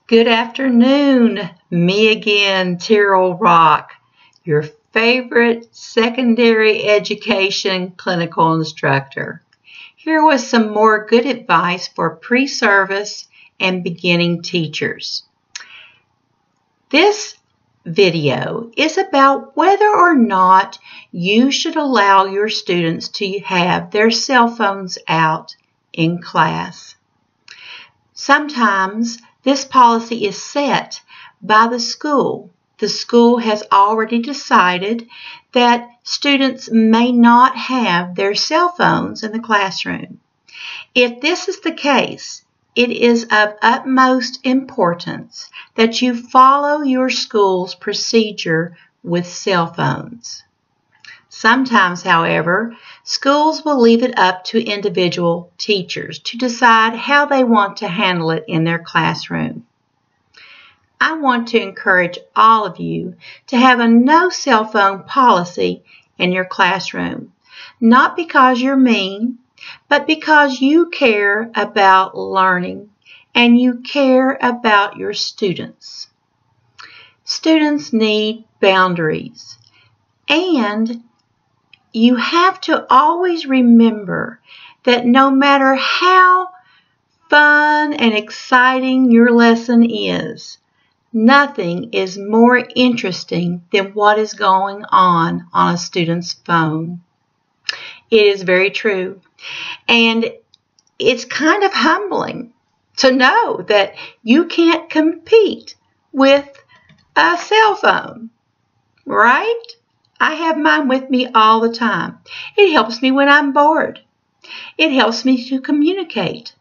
Good afternoon. Me again, Terrell Rock, your favorite secondary education clinical instructor. Here was some more good advice for pre-service and beginning teachers. This video is about whether or not you should allow your students to have their cell phones out in class. Sometimes this policy is set by the school. The school has already decided that students may not have their cell phones in the classroom. If this is the case, it is of utmost importance that you follow your school's procedure with cell phones. Sometimes, however, schools will leave it up to individual teachers to decide how they want to handle it in their classroom. I want to encourage all of you to have a no cell phone policy in your classroom, not because you're mean, but because you care about learning and you care about your students. Students need boundaries, and you have to always remember that no matter how fun and exciting your lesson is, nothing is more interesting than what is going on a student's phone. It is very true. And it's kind of humbling to know that you can't compete with a cell phone, right? I have mine with me all the time. It helps me when I'm bored. It helps me to communicate.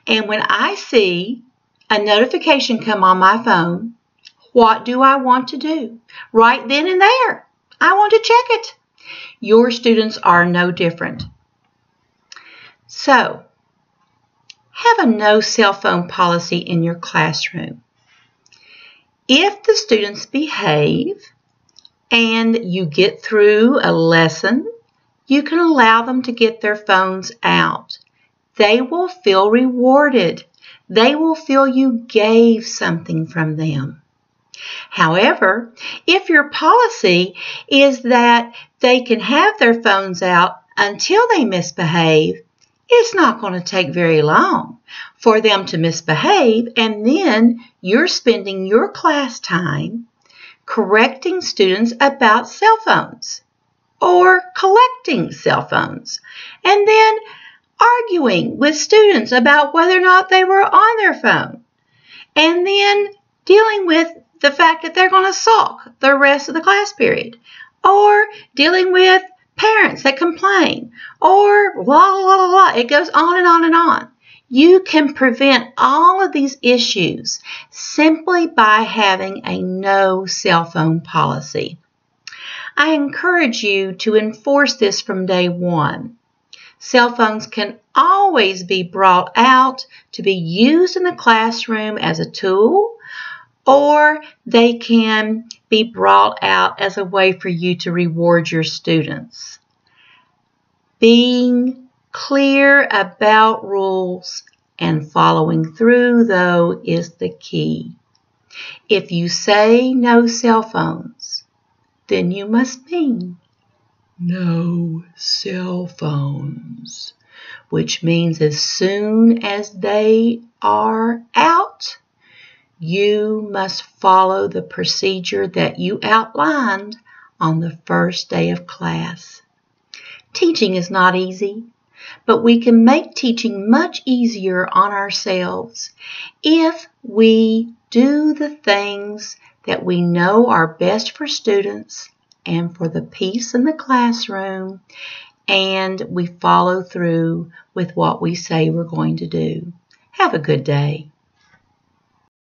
And when I see a notification come on my phone, what do I want to do? Right then and there, I want to check it. Your students are no different. So, have a no cell phone policy in your classroom. If the students behave and you get through a lesson, you can allow them to get their phones out. They will feel rewarded. They will feel you gave something from them. However, if your policy is that they can have their phones out until they misbehave, it's not going to take very long for them to misbehave, and then you're spending your class time correcting students about cell phones or collecting cell phones, and then arguing with students about whether or not they were on their phone, and then dealing with the fact that they're going to sulk the rest of the class period, or dealing with parents that complain, or blah, blah, blah, blah. It goes on and on and on. You can prevent all of these issues simply by having a no cell phone policy. I encourage you to enforce this from day one. Cell phones can always be brought out to be used in the classroom as a tool, or they can be brought out as a way for you to reward your students. Being clear about rules and following through, though, is the key. If you say no cell phones, then you must mean no cell phones, which means as soon as they are out, you must follow the procedure that you outlined on the first day of class. Teaching is not easy, but we can make teaching much easier on ourselves if we do the things that we know are best for students and for the peace in the classroom, and we follow through with what we say we're going to do. Have a good day.